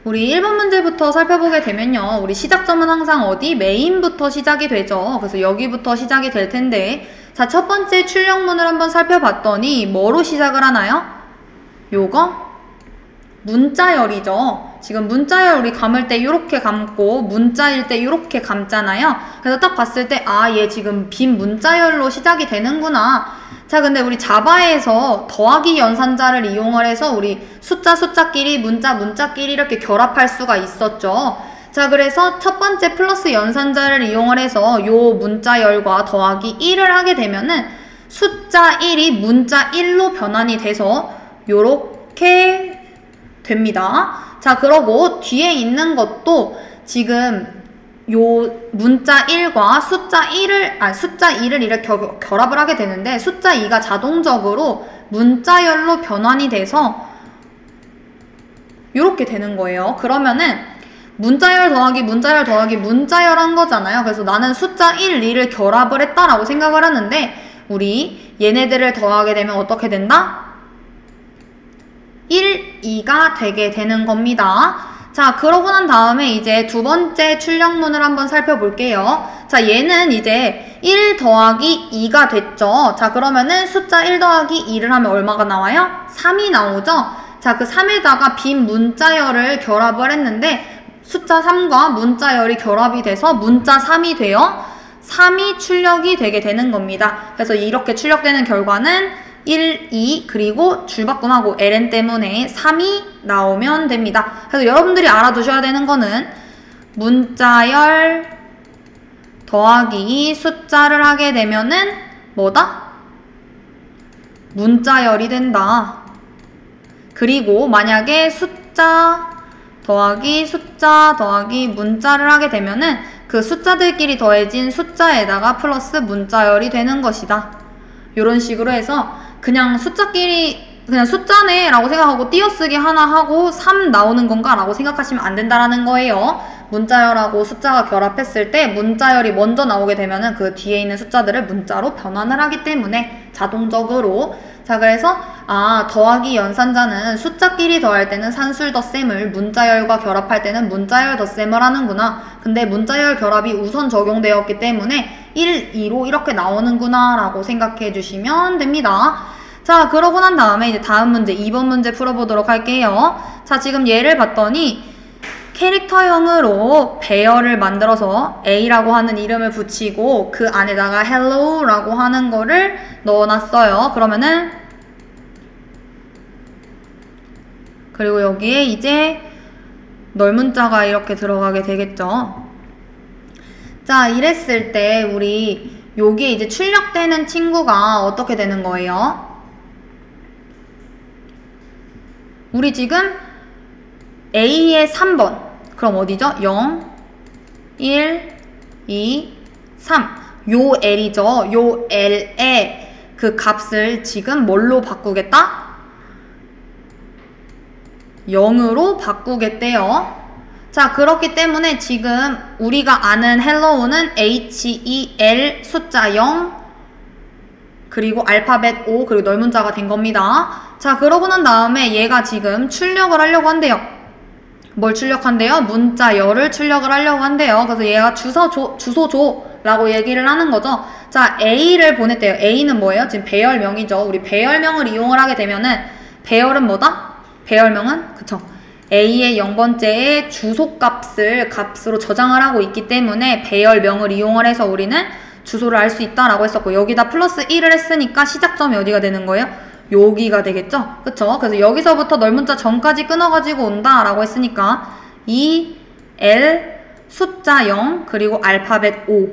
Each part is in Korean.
우리 1번 문제부터 살펴보게 되면요. 우리 시작점은 항상 어디? 메인부터 시작이 되죠. 그래서 여기부터 시작이 될 텐데, 자, 첫 번째 출력문을 한번 살펴봤더니 뭐로 시작을 하나요? 요거 문자열이죠. 지금 문자열 우리 감을 때 이렇게 감고 문자일 때 이렇게 감잖아요. 그래서 딱 봤을 때 아, 얘 지금 빈 문자열로 시작이 되는구나. 자, 근데 우리 자바에서 더하기 연산자를 이용을 해서 우리 숫자끼리 문자끼리 이렇게 결합할 수가 있었죠. 자, 그래서 첫 번째 플러스 연산자를 이용을 해서 요 문자열과 더하기 1을 하게 되면은 숫자 1이 문자 1로 변환이 돼서 요렇게 됩니다. 자, 그러고 뒤에 있는 것도 지금 요 문자 1과 숫자 2를 이렇게 결합을 하게 되는데 숫자 2가 자동적으로 문자열로 변환이 돼서 이렇게 되는 거예요. 그러면은 문자열 더하기 문자열 한 거잖아요. 그래서 나는 숫자 1, 2를 결합을 했다라고 생각을 하는데 우리 얘네들을 더하게 되면 어떻게 된다? 1, 2가 되게 되는 겁니다. 자, 그러고 난 다음에 이제 두 번째 출력문을 한번 살펴볼게요. 자, 얘는 이제 1 더하기 2가 됐죠. 자, 그러면은 숫자 1 더하기 2를 하면 얼마가 나와요? 3이 나오죠. 자, 그 3에다가 빈 문자열을 결합을 했는데 숫자 3과 문자열이 결합이 돼서 문자 3이 돼요. 3이 출력이 되게 되는 겁니다. 그래서 이렇게 출력되는 결과는 1, 2, 그리고 줄바꿈하고 ln 때문에 3이 나오면 됩니다. 그래서 여러분들이 알아두셔야 되는 거는 문자열 더하기 숫자를 하게 되면은 뭐다? 문자열이 된다. 그리고 만약에 숫자 더하기 문자를 하게 되면은 그 숫자들끼리 더해진 숫자에다가 플러스 문자열이 되는 것이다. 이런 식으로 해서 그냥 숫자끼리 그냥 숫자네 라고 생각하고 띄어쓰기 하나 하고 3 나오는 건가 라고 생각하시면 안 된다라는 거예요. 문자열하고 숫자가 결합했을 때 문자열이 먼저 나오게 되면은 그 뒤에 있는 숫자들을 문자로 변환을 하기 때문에 자동적으로. 자, 그래서 더하기 연산자는 숫자끼리 더할 때는 산술 덧셈을, 문자열과 결합할 때는 문자열 덧셈을 하는구나. 근데 문자열 결합이 우선 적용되었기 때문에 1, 2로 이렇게 나오는구나 라고 생각해 주시면 됩니다. 자, 그러고 난 다음에 이제 다음 문제 2번 문제 풀어보도록 할게요. 자, 지금 얘를 봤더니 캐릭터형으로 배열을 만들어서 A라고 하는 이름을 붙이고 그 안에다가 hello라고 하는 거를 넣어놨어요. 그러면은 그리고 여기에 이제 넓은 자가 이렇게 들어가게 되겠죠. 자, 이랬을 때 우리 여기에 이제 출력되는 친구가 어떻게 되는 거예요? 우리 지금 A의 3번. 그럼 어디죠? 0, 1, 2, 3. 요 L이죠. 요 L의 그 값을 지금 뭘로 바꾸겠다? 0으로 바꾸겠대요. 자, 그렇기 때문에 지금 우리가 아는 hello는 HEL 숫자 0 그리고 알파벳 O 그리고 넓은 자가 된 겁니다. 자, 그러고 난 다음에 얘가 지금 출력을 하려고 한대요. 뭘 출력한대요? 문자열을 출력을 하려고 한대요. 그래서 얘가 주소 줘 라고 얘기를 하는 거죠. 자, A를 보냈대요. A는 뭐예요? 지금 배열명이죠. 우리 배열명을 이용을 하게 되면은 배열은 뭐다? 배열명은 그쵸. A의 0번째의 값으로 저장을 하고 있기 때문에 배열명을 이용을 해서 우리는 주소를 알 수 있다라고 했었고 여기다 플러스 1을 했으니까 시작점이 어디가 되는 거예요? 여기가 되겠죠? 그쵸? 그래서 여기서부터 넓은 자 전까지 끊어가지고 온다라고 했으니까 이 L 숫자 0 그리고 알파벳 O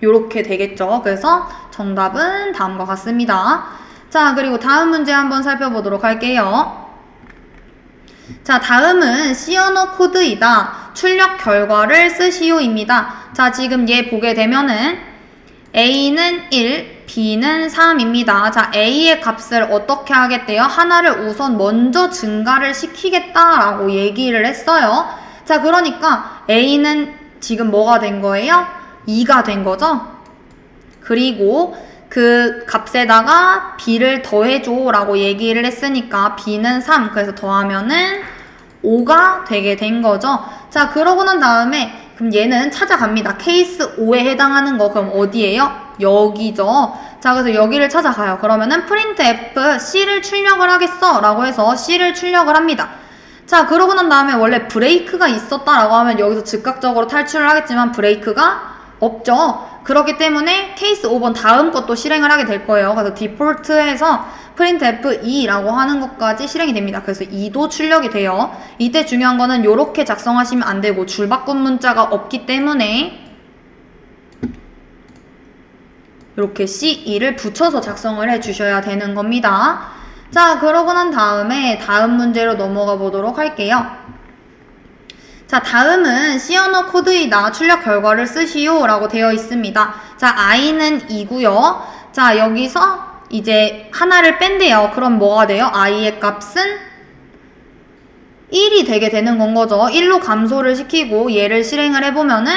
요렇게 되겠죠? 그래서 정답은 다음과 같습니다. 자, 그리고 다음 문제 한번 살펴보도록 할게요. 자, 다음은 C 언어 코드이다. 출력 결과를 쓰시오입니다. 자, 지금 얘 보게 되면은 A는 1, B는 3입니다. 자, A의 값을 어떻게 하겠대요? 하나를 우선 먼저 증가를 시키겠다라고 얘기를 했어요. 자, 그러니까 A는 지금 뭐가 된 거예요? 2가 된 거죠? 그리고 그 값에다가 B를 더해줘 라고 얘기를 했으니까 B는 3. 그래서 더하면은 5가 되게 된 거죠. 자, 그러고 난 다음에 그럼 얘는 찾아갑니다. 케이스 5에 해당하는 거 그럼 어디예요? 여기죠. 자, 그래서 여기를 찾아가요. 그러면은 printf C를 출력을 하겠어 라고 해서 C를 출력을 합니다. 자, 그러고 난 다음에 원래 브레이크가 있었다라고 하면 여기서 즉각적으로 탈출을 하겠지만 브레이크가 없죠. 그렇기 때문에 케이스 5번 다음 것도 실행을 하게 될 거예요. 그래서 디폴트에서 printf 2라고 하는 것까지 실행이 됩니다. 그래서 2도 출력이 돼요. 이때 중요한 거는 이렇게 작성하시면 안 되고 줄바꿈 문자가 없기 때문에 이렇게 C2를 붙여서 작성을 해주셔야 되는 겁니다. 자, 그러고 난 다음에 다음 문제로 넘어가 보도록 할게요. 자, 다음은 C 언어 코드이다. 출력 결과를 쓰시오 라고 되어 있습니다. 자, i는 2고요. 자, 여기서 이제 하나를 뺀대요. 그럼 뭐가 돼요? i의 값은 1이 되게 되는 건 거죠. 1로 감소를 시키고 얘를 실행을 해보면은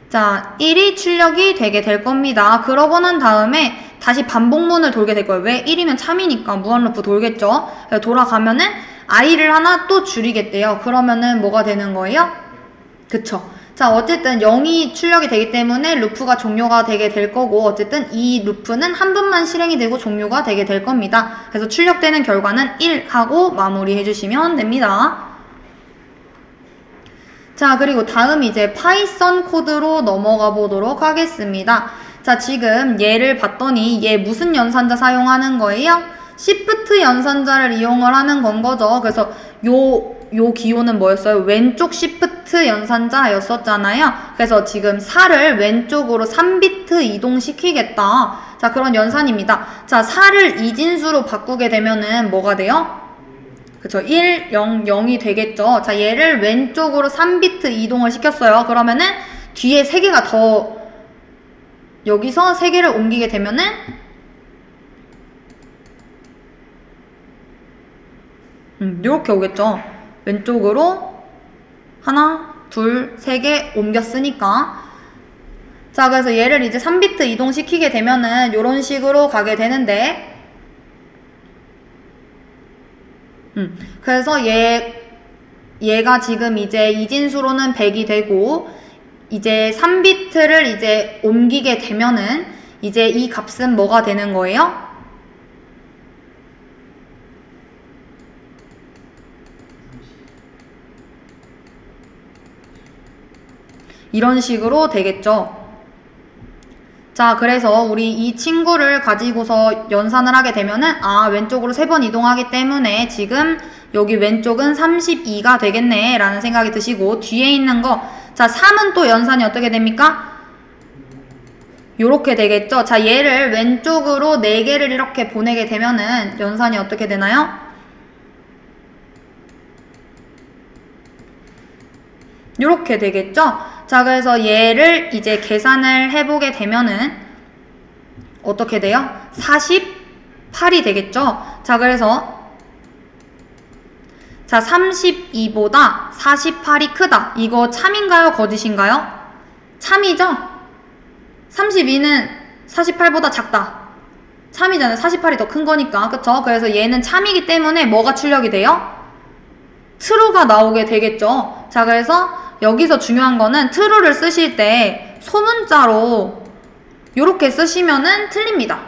자, 1이 출력이 되게 될 겁니다. 그러고 난 다음에 다시 반복문을 돌게 될 거예요. 왜? 1이면 참이니까 무한루프 돌겠죠. 돌아가면은 i를 하나 또 줄이겠대요. 그러면은 뭐가 되는 거예요? 그쵸. 자, 어쨌든 0이 출력이 되기 때문에 루프가 종료가 되게 될 거고 어쨌든 이 루프는 한 번만 실행이 되고 종료가 되게 될 겁니다. 그래서 출력되는 결과는 1 하고 마무리해 주시면 됩니다. 자, 그리고 다음 이제 파이썬 코드로 넘어가 보도록 하겠습니다. 자, 지금 얘를 봤더니 얘 무슨 연산자 사용하는 거예요? 시프트 연산자를 이용을 하는 건 거죠. 그래서 요 기호는 뭐였어요? 왼쪽 시프트 연산자였었잖아요. 그래서 지금 4를 왼쪽으로 3비트 이동시키겠다. 자, 그런 연산입니다. 자, 4를 이진수로 바꾸게 되면은 뭐가 돼요? 그쵸, 1, 0, 0이 되겠죠. 자, 얘를 왼쪽으로 3비트 이동을 시켰어요. 그러면은 뒤에 3개가 더 여기서 3개를 옮기게 되면은 요렇게 오겠죠. 왼쪽으로 하나, 둘, 3개 옮겼으니까. 자, 그래서 얘를 이제 3비트 이동시키게 되면은 요런 식으로 가게 되는데 그래서 얘가 지금 이제 이진수로는 100이 되고 이제 3비트를 이제 옮기게 되면은 이제 이 값은 뭐가 되는 거예요? 이런 식으로 되겠죠. 자, 그래서 우리 이 친구를 가지고서 연산을 하게 되면은 왼쪽으로 3번 이동하기 때문에 지금 여기 왼쪽은 32가 되겠네 라는 생각이 드시고 뒤에 있는 거 자, 3은 또 연산이 어떻게 됩니까? 요렇게 되겠죠. 자, 얘를 왼쪽으로 4개를 이렇게 보내게 되면은 연산이 어떻게 되나요? 요렇게 되겠죠. 자, 그래서 얘를 이제 계산을 해보게 되면은 어떻게 돼요? 48이 되겠죠. 자, 그래서 자, 32보다 48이 크다. 이거 참인가요? 거짓인가요? 참이죠? 32는 48보다 작다. 참이잖아요. 48이 더 큰 거니까. 그쵸? 그래서 얘는 참이기 때문에 뭐가 출력이 돼요? true가 나오게 되겠죠. 자, 그래서 여기서 중요한 거는 true를 쓰실 때 소문자로 이렇게 쓰시면은 틀립니다.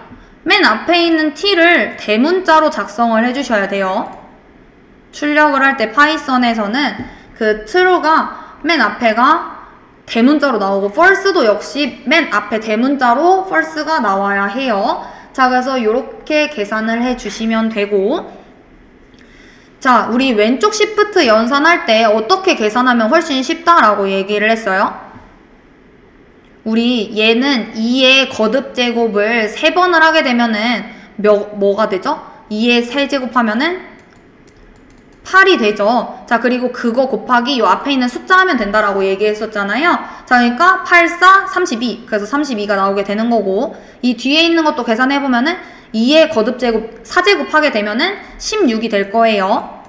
맨 앞에 있는 t를 대문자로 작성을 해주셔야 돼요. 출력을 할 때 파이썬에서는 그 true가 맨 앞에가 대문자로 나오고 false도 역시 맨 앞에 대문자로 false가 나와야 해요. 자, 그래서 이렇게 계산을 해주시면 되고 자, 우리 왼쪽 시프트 연산할 때 어떻게 계산하면 훨씬 쉽다라고 얘기를 했어요. 우리 얘는 2의 거듭 제곱을 3번을 하게 되면은 뭐가 되죠? 2의 세제곱하면은 8이 되죠. 자, 그리고 그거 곱하기 요 앞에 있는 숫자 하면 된다라고 얘기했었잖아요. 자, 그러니까 8, 4, 32. 그래서 32가 나오게 되는 거고 이 뒤에 있는 것도 계산해보면은 2의 거듭 제곱 4제곱 하게 되면은 16이 될 거예요.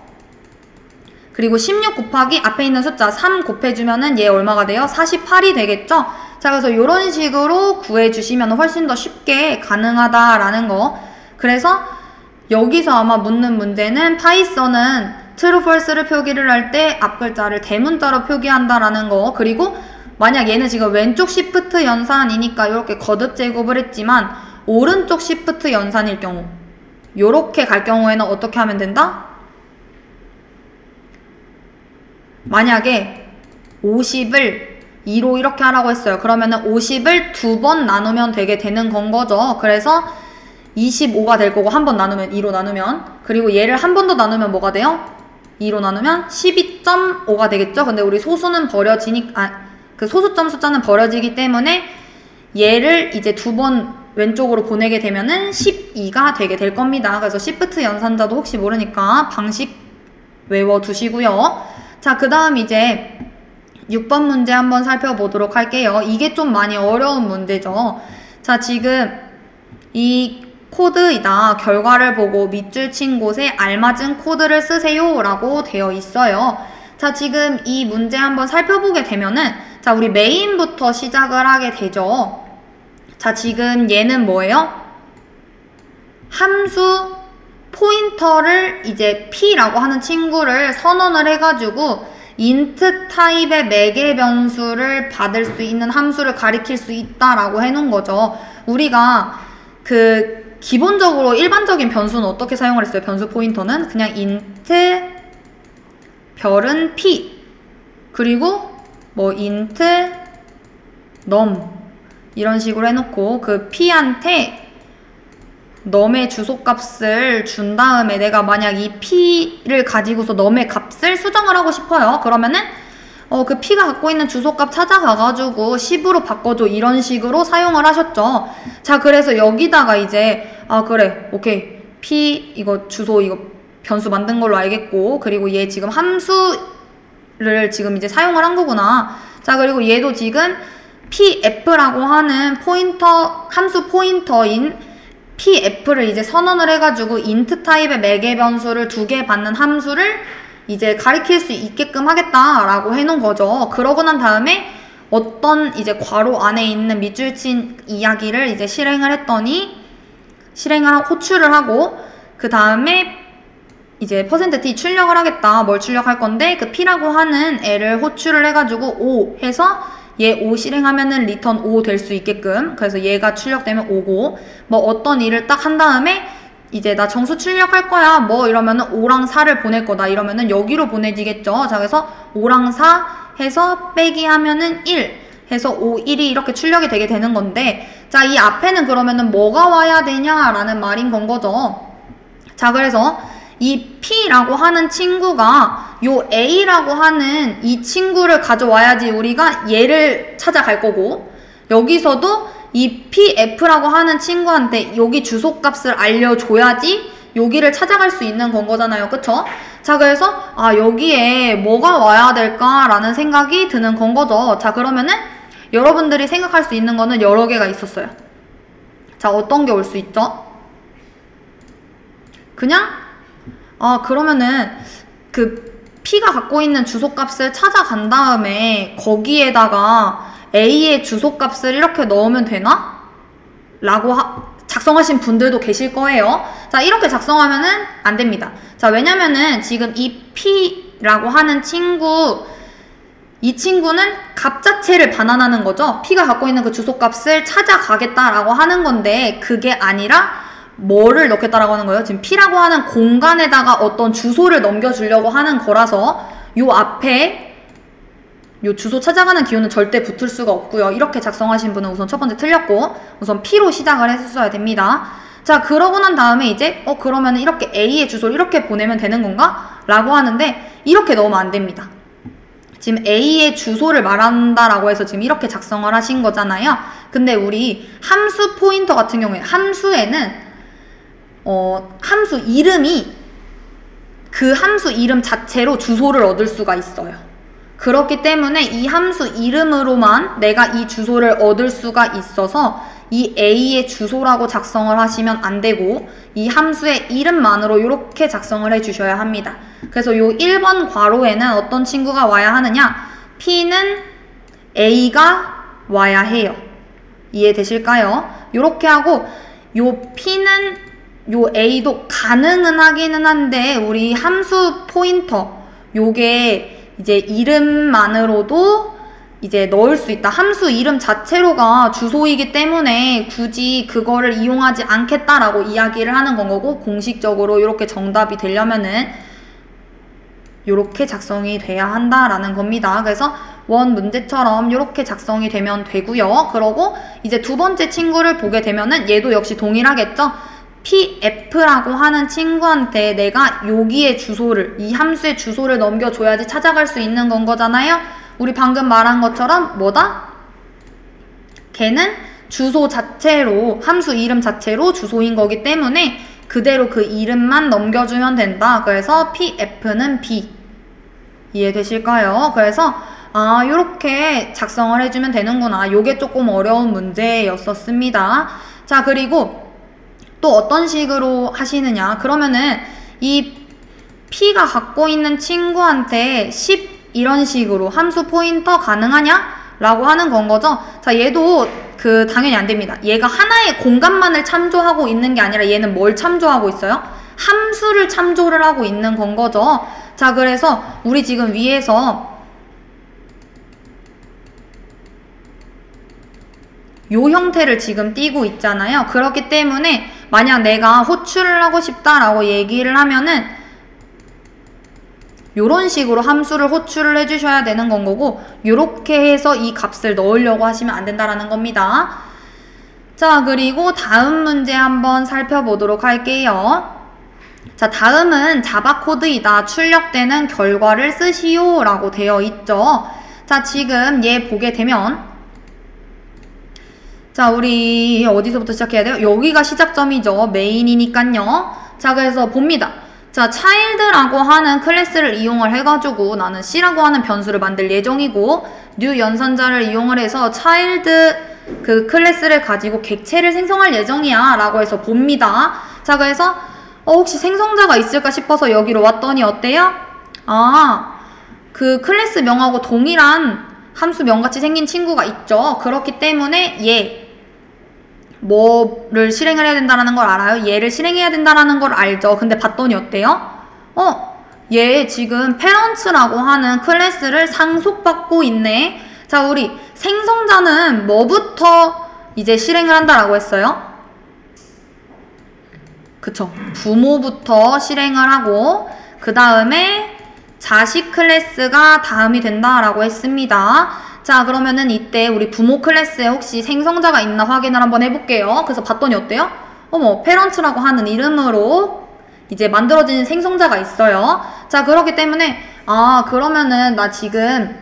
그리고 16 곱하기 앞에 있는 숫자 3 곱해주면은 얘 얼마가 돼요? 48이 되겠죠? 자, 그래서 이런 식으로 구해주시면 훨씬 더 쉽게 가능하다라는 거. 그래서 여기서 아마 묻는 문제는 파이썬은 true, false를 표기를 할 때 앞 글자를 대문자로 표기한다라는 거. 그리고 만약 얘는 지금 왼쪽 시프트 연산이니까 이렇게 거듭 제곱을 했지만 오른쪽 시프트 연산일 경우 요렇게 갈 경우에는 어떻게 하면 된다? 만약에 50을 2로 이렇게 하라고 했어요. 그러면은 50을 2번 나누면 되게 되는 건 거죠. 그래서 25가 될 거고 한 번 나누면 2로 나누면, 그리고 얘를 한 번 더 나누면 뭐가 돼요? 2로 나누면 12.5가 되겠죠. 근데 우리 소수는 버려지니까 그 소수점 숫자는 버려지기 때문에 얘를 이제 2번 왼쪽으로 보내게 되면은 12가 되게 될 겁니다. 그래서 시프트 연산자도 혹시 모르니까 방식 외워두시고요. 자, 그 다음 이제 6번 문제 한번 살펴보도록 할게요. 이게 좀 많이 어려운 문제죠. 자, 지금 이 코드이다. 결과를 보고 밑줄 친 곳에 알맞은 코드를 쓰세요 라고 되어 있어요. 자, 지금 이 문제 한번 살펴보게 되면은, 자, 우리 메인부터 시작을 하게 되죠. 자, 지금 얘는 뭐예요? 함수 포인터를 이제 P라고 하는 친구를 선언을 해가지고 int 타입의 매개 변수를 받을 수 있는 함수를 가리킬 수 있다라고 해놓은 거죠. 우리가 기본적으로 일반적인 변수는 어떻게 사용을 했어요? 변수 포인터는 그냥 int 별은 P 그리고 뭐 int num 이런 식으로 해놓고 그 P한테 num의 주소값을 준 다음에 내가 만약 이 P를 가지고서 num의 값을 수정을 하고 싶어요. 그러면은 그 P가 갖고 있는 주소값 찾아가가지고 10으로 바꿔줘 이런 식으로 사용을 하셨죠. 자, 그래서 여기다가 이제 그래 오케이 P 이거 주소 이거 변수 만든 걸로 알겠고, 그리고 얘 지금 함수를 지금 이제 사용을 한 거구나. 자, 그리고 얘도 지금 pf라고 하는 포인터 함수 포인터인 pf를 이제 선언을 해가지고 int 타입의 매개 변수를 2개 받는 함수를 이제 가리킬 수 있게끔 하겠다라고 해놓은 거죠. 그러고 난 다음에 어떤 이제 괄호 안에 있는 밑줄 친 이야기를 이제 실행을 했더니 호출을 하고 그 다음에 이제 %t 출력을 하겠다. 뭘 출력할 건데 그 p라고 하는 애를 호출을 해가지고 5 해서 얘 5 실행하면은 리턴 5 될 수 있게끔, 그래서 얘가 출력되면 5고, 뭐 어떤 일을 딱 한 다음에 이제 나 정수 출력할 거야 뭐 이러면은 5랑 4를 보낼 거다 이러면은 여기로 보내지겠죠. 자, 그래서 5랑 4 해서 빼기 하면은 1 해서 5, 1이 이렇게 출력이 되게 되는 건데, 자, 이 앞에는 그러면은 뭐가 와야 되냐라는 말인 건 거죠. 자, 그래서 이 P라고 하는 친구가 요 A라고 하는 이 친구를 가져와야지 우리가 얘를 찾아갈 거고, 여기서도 이 PF라고 하는 친구한테 여기 주소값을 알려줘야지 여기를 찾아갈 수 있는 건 거잖아요. 그쵸? 자, 그래서 여기에 뭐가 와야 될까라는 생각이 드는 건 거죠. 자, 그러면은 여러분들이 생각할 수 있는 거는 여러 개가 있었어요. 자, 어떤 게 올 수 있죠? 그냥 그러면은 그 P가 갖고 있는 주소값을 찾아간 다음에 거기에다가 A의 주소값을 이렇게 넣으면 되나? 라고 작성하신 분들도 계실 거예요. 자, 이렇게 작성하면은 안 됩니다. 자, 왜냐면은 지금 이 P라고 하는 이 친구는 값 자체를 반환하는 거죠. P가 갖고 있는 그 주소값을 찾아가겠다라고 하는 건데, 그게 아니라 뭐를 넣겠다라고 하는 거예요? 지금 P라고 하는 공간에다가 어떤 주소를 넘겨주려고 하는 거라서 요 앞에 요 주소 찾아가는 기호는 절대 붙을 수가 없고요. 이렇게 작성하신 분은 우선 첫 번째 틀렸고, 우선 P로 시작을 했었어야 됩니다. 자, 그러고 난 다음에 이제 그러면 이렇게 A의 주소를 이렇게 보내면 되는 건가? 라고 하는데 이렇게 넣으면 안 됩니다. 지금 A의 주소를 말한다라고 해서 지금 이렇게 작성을 하신 거잖아요. 근데 우리 함수 포인터 같은 경우에 함수에는 함수 이름이 그 함수 이름 자체로 주소를 얻을 수가 있어요. 그렇기 때문에 이 함수 이름으로만 내가 이 주소를 얻을 수가 있어서 이 A의 주소라고 작성을 하시면 안 되고 이 함수의 이름만으로 이렇게 작성을 해 주셔야 합니다. 그래서 요 1번 괄호에는 어떤 친구가 와야 하느냐? P는 A가 와야 해요. 이해되실까요? 요렇게 하고 요 P는 요 A도 가능은 하기는 한데 우리 함수 포인터 요게 이제 이름만으로도 이제 넣을 수 있다. 함수 이름 자체로가 주소이기 때문에 굳이 그거를 이용하지 않겠다라고 이야기를 하는 건 거고, 공식적으로 이렇게 정답이 되려면은 이렇게 작성이 돼야 한다라는 겁니다. 그래서 원 문제처럼 이렇게 작성이 되면 되고요. 그러고 이제 두 번째 친구를 보게 되면은 얘도 역시 동일하겠죠? pf라고 하는 친구한테 내가 여기에 주소를, 이 함수의 주소를 넘겨줘야지 찾아갈 수 있는 건 거잖아요. 우리 방금 말한 것처럼 뭐다? 걔는 주소 자체로, 함수 이름 자체로 주소인 거기 때문에 그대로 그 이름만 넘겨주면 된다. 그래서 pf는 b. 이해되실까요? 그래서 요렇게 작성을 해주면 되는구나. 요게 조금 어려운 문제였었습니다. 자, 그리고 또 어떤 식으로 하시느냐. 그러면은 이 P가 갖고 있는 친구한테 10 이런 식으로 함수 포인터 가능하냐? 라고 하는 건 거죠. 자, 얘도 당연히 안 됩니다. 얘가 하나의 공간만을 참조하고 있는 게 아니라 얘는 뭘 참조하고 있어요? 함수를 참조를 하고 있는 건 거죠. 자, 그래서 우리 지금 위에서 요 형태를 지금 띄고 있잖아요. 그렇기 때문에 만약 내가 호출을 하고 싶다라고 얘기를 하면은 요런 식으로 함수를 호출을 해주셔야 되는 건 거고, 요렇게 해서 이 값을 넣으려고 하시면 안 된다라는 겁니다. 자, 그리고 다음 문제 한번 살펴보도록 할게요. 자, 다음은 자바 코드이다. 출력되는 결과를 쓰시오 라고 되어 있죠. 자, 지금 얘 보게 되면, 자, 우리 어디서부터 시작해야 돼요? 여기가 시작점이죠. 메인이니깐요. 자, 그래서 봅니다. 자, child라고 하는 클래스를 이용을 해가지고 나는 c라고 하는 변수를 만들 예정이고, new 연산자를 이용을 해서 child 그 클래스를 가지고 객체를 생성할 예정이야 라고 해서 봅니다. 자, 그래서 혹시 생성자가 있을까 싶어서 여기로 왔더니 어때요? 그 클래스 명하고 동일한 함수 명같이 생긴 친구가 있죠. 그렇기 때문에 얘 뭐를 실행을 해야 된다는 걸 알아요? 얘를 실행해야 된다는 걸 알죠. 근데 봤더니 어때요? 얘 지금 parents라고 하는 클래스를 상속받고 있네. 자, 우리 생성자는 뭐부터 이제 실행을 한다라고 했어요? 그쵸. 부모부터 실행을 하고 그 다음에 자식 클래스가 다음이 된다라고 했습니다. 자, 그러면은 이때 우리 부모 클래스에 혹시 생성자가 있나 확인을 한번 해볼게요. 그래서 봤더니 어때요? parents라고 하는 이름으로 이제 만들어진 생성자가 있어요. 자, 그렇기 때문에 그러면은 나 지금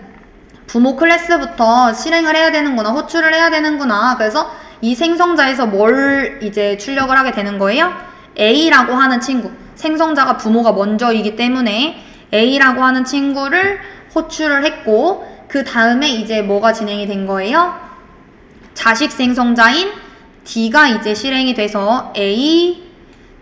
부모 클래스부터 실행을 해야 되는구나, 호출을 해야 되는구나. 그래서 이 생성자에서 뭘 이제 출력을 하게 되는 거예요? A라고 하는 친구, 생성자가 부모가 먼저이기 때문에 A라고 하는 친구를 호출을 했고, 그 다음에 이제 뭐가 진행이 된 거예요? 자식 생성자인 D가 이제 실행이 돼서 A,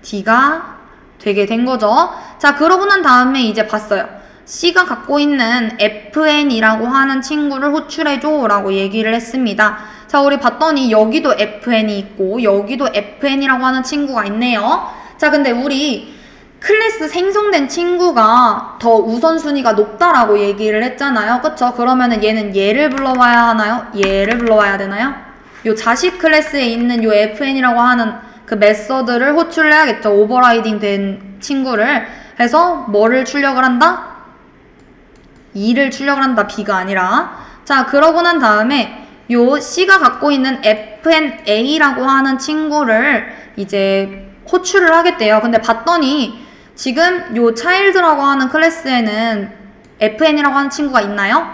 D가 되게 된 거죠. 자, 그러고 난 다음에 이제 봤어요. C가 갖고 있는 FN이라고 하는 친구를 호출해줘 라고 얘기를 했습니다. 자, 우리 봤더니 여기도 FN이 있고 여기도 FN이라고 하는 친구가 있네요. 자, 근데 우리 클래스 생성된 친구가 더 우선순위가 높다라고 얘기를 했잖아요. 그쵸? 그러면은 얘는 얘를 불러와야 하나요? 얘를 불러와야 되나요? 요 자식 클래스에 있는 요 FN이라고 하는 그 메서드를 호출을 해야겠죠. 오버라이딩 된 친구를 해서 뭐를 출력을 한다? 2를 출력을 한다. B가 아니라. 자, 그러고 난 다음에 요 C가 갖고 있는 FNA라고 하는 친구를 이제 호출을 하겠대요. 근데 봤더니 지금 요 child라고 하는 클래스에는 FN이라고 하는 친구가 있나요?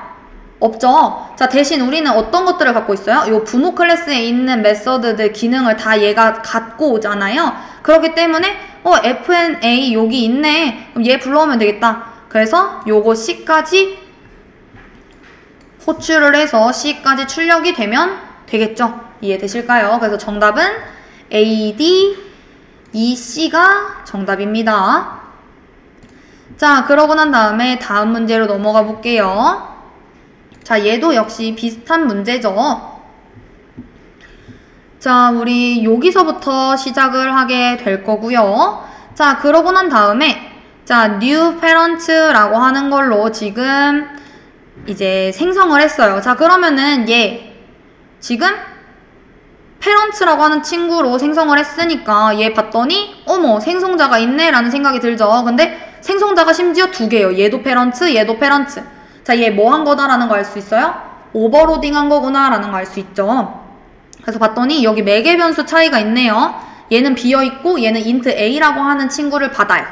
없죠. 자, 대신 우리는 어떤 것들을 갖고 있어요? 요 부모 클래스에 있는 메서드들 기능을 다 얘가 갖고 오잖아요. 그렇기 때문에 FNA 여기 있네. 그럼 얘 불러오면 되겠다. 그래서 요거 C까지 호출을 해서 C까지 출력이 되면 되겠죠. 이해되실까요? 그래서 정답은 A, D, E, C가 정답입니다. 자, 그러고 난 다음에 다음 문제로 넘어가 볼게요. 자, 얘도 역시 비슷한 문제죠. 자, 우리 여기서부터 시작을 하게 될 거고요. 자, 그러고 난 다음에 자, new parents라고 하는 걸로 지금 이제 생성을 했어요. 자, 그러면은 얘 지금 parents라고 하는 친구로 생성을 했으니까 얘 봤더니 어머, 생성자가 있네 라는 생각이 들죠. 근데 생성자가 심지어 두 개예요. 얘도 parents, 얘도 parents. 자, 얘 뭐 한 거다라는 거 알 수 있어요? 오버로딩 한 거구나 라는 거 알 수 있죠. 그래서 봤더니 여기 매개 변수 차이가 있네요. 얘는 비어있고 얘는 int a라고 하는 친구를 받아요.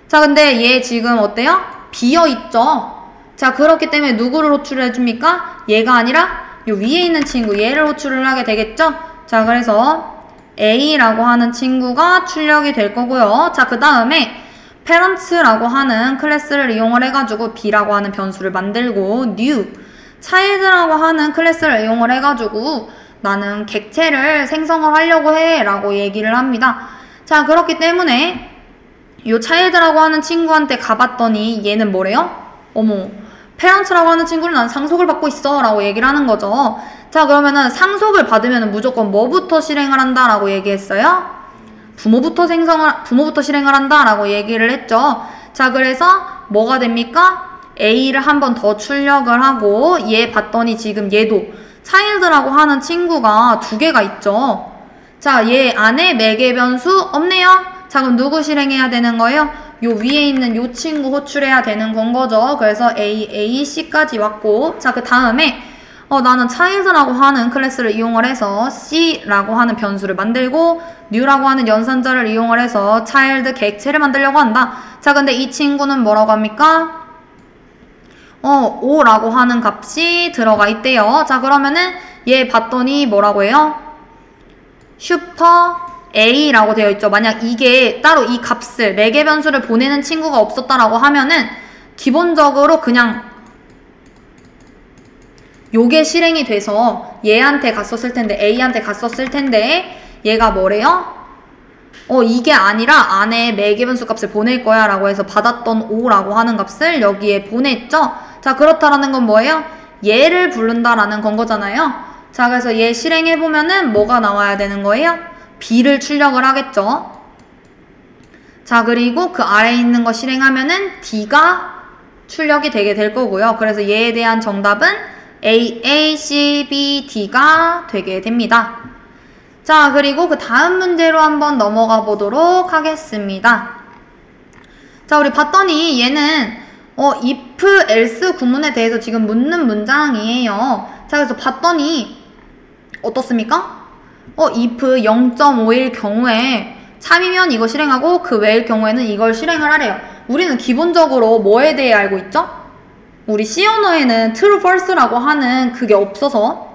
자, 근데 얘 지금 어때요? 비어있죠? 자, 그렇기 때문에 누구를 호출을 해줍니까? 얘가 아니라 요 위에 있는 친구 얘를 호출을 하게 되겠죠? 자, 그래서 a라고 하는 친구가 출력이 될 거고요. 자, 그 다음에 parents라고 하는 클래스를 이용을 해가지고 b라고 하는 변수를 만들고 new child라고 하는 클래스를 이용을 해가지고 나는 객체를 생성을 하려고 해 라고 얘기를 합니다. 자, 그렇기 때문에 요 child라고 하는 친구한테 가봤더니 얘는 뭐래요? 어머, parents라고 하는 친구는 난 상속을 받고 있어 라고 얘기를 하는 거죠. 자, 그러면은 상속을 받으면 무조건 뭐부터 실행을 한다 라고 얘기했어요? 부모부터 실행을 한다 라고 얘기를 했죠. 자, 그래서 뭐가 됩니까? A를 한 번 더 출력을 하고 얘 봤더니 지금 얘도 child라고 하는 친구가 두 개가 있죠. 자, 얘 안에 매개 변수 없네요. 자, 그럼 누구 실행해야 되는 거예요? 요 위에 있는 요 친구 호출해야 되는 건 거죠. 그래서 A, C까지 왔고, 자, 그 다음에 나는 child라고 하는 클래스를 이용을 해서 C라고 하는 변수를 만들고 new라고 하는 연산자를 이용을 해서 child 객체를 만들려고 한다. 자, 근데 이 친구는 뭐라고 합니까? 5라고 하는 값이 들어가 있대요. 자, 그러면은 얘 봤더니 뭐라고 해요? 슈퍼 A라고 되어 있죠. 만약 이게 따로 이 값을 매개 변수를 보내는 친구가 없었다라고 하면은 기본적으로 그냥 요게 실행이 돼서 얘한테 갔었을 텐데 A한테 갔었을 텐데 얘가 뭐래요? 이게 아니라 안에 매개 변수 값을 보낼 거야 라고 해서 받았던 5라고 하는 값을 여기에 보냈죠. 자, 그렇다라는 건 뭐예요? 얘를 부른다라는 건 거잖아요. 자, 그래서 얘 실행해보면은 뭐가 나와야 되는 거예요? B를 출력을 하겠죠. 자, 그리고 그 아래에 있는 거 실행하면은 D가 출력이 되게 될 거고요. 그래서 얘에 대한 정답은 A, A, C, B, D가 되게 됩니다. 자, 그리고 그 다음 문제로 한번 넘어가 보도록 하겠습니다. 자, 우리 봤더니 얘는 if, else 구문에 대해서 지금 묻는 문장이에요. 자, 그래서 봤더니 어떻습니까? if 0.5일 경우에 참이면 이거 실행하고 그 외일 경우에는 이걸 실행을 하래요. 우리는 기본적으로 뭐에 대해 알고 있죠? 우리 C 언어에는 true, false라고 하는 그게 없어서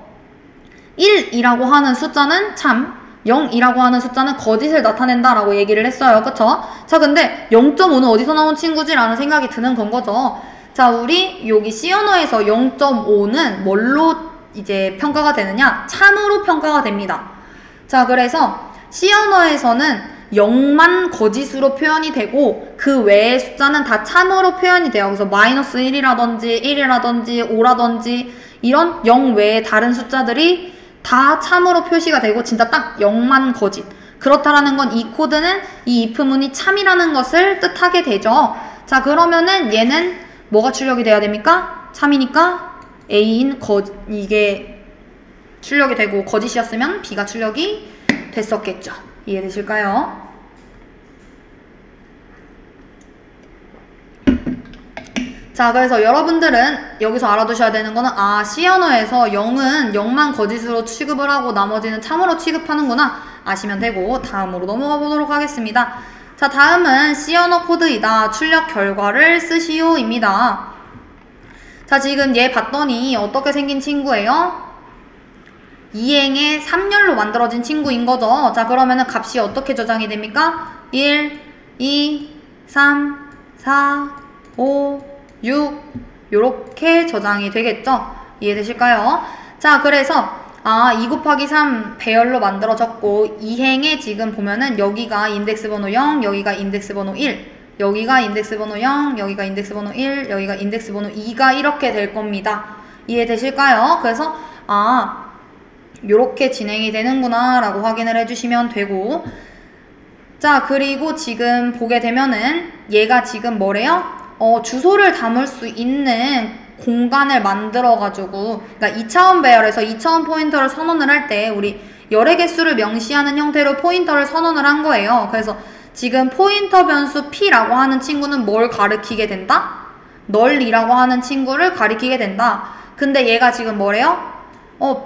1이라고 하는 숫자는 참, 0이라고 하는 숫자는 거짓을 나타낸다 라고 얘기를 했어요. 그쵸? 자, 근데 0.5는 어디서 나온 친구지? 라는 생각이 드는 건 거죠. 자, 우리 여기 C 언어에서 0.5는 뭘로 이제 평가가 되느냐? 참으로 평가가 됩니다. 자, 그래서 C 언어에서는 0만 거짓으로 표현이 되고 그 외의 숫자는 다 참으로 표현이 돼요. 그래서 마이너스 1이라든지 1이라든지 5라든지 이런 0 외의 다른 숫자들이 다 참으로 표시가 되고 진짜 딱 0만 거짓. 그렇다라는 건 이 코드는 이 if문이 참이라는 것을 뜻하게 되죠. 자, 그러면은 얘는 뭐가 출력이 돼야 됩니까? 참이니까 A인 이게 출력이 되고 거짓이었으면 B가 출력이 됐었겠죠. 이해되실까요? 자, 그래서 여러분들은 여기서 알아두셔야 되는 거는 C 언어에서 0은 0만 거짓으로 취급을 하고 나머지는 참으로 취급하는구나 아시면 되고 다음으로 넘어가 보도록 하겠습니다. 자, 다음은 C 언어 코드이다. 출력 결과를 쓰시오 입니다. 자, 지금 얘 봤더니 어떻게 생긴 친구예요? 2행의 3열로 만들어진 친구인 거죠. 자, 그러면은 값이 어떻게 저장이 됩니까? 1, 2, 3, 4, 5, 6 요렇게 저장이 되겠죠? 이해되실까요? 자, 그래서 2 곱하기 3 배열로 만들어졌고 2행에 지금 보면은 여기가 인덱스 번호 0, 여기가 인덱스 번호 1, 여기가 인덱스 번호 0, 여기가 인덱스 번호 1, 여기가 인덱스 번호 2가 이렇게 될 겁니다. 이해되실까요? 그래서 요렇게 진행이 되는구나 라고 확인을 해주시면 되고, 자 그리고 지금 보게 되면은 얘가 지금 뭐래요? 주소를 담을 수 있는 공간을 만들어 가지고, 그러니까 2차원 배열에서 2차원 포인터를 선언을 할 때 우리 열의 개수를 명시하는 형태로 포인터를 선언을 한 거예요. 그래서 지금 포인터 변수 p라고 하는 친구는 뭘 가리키게 된다? 널이라고 하는 친구를 가리키게 된다. 근데 얘가 지금 뭐래요?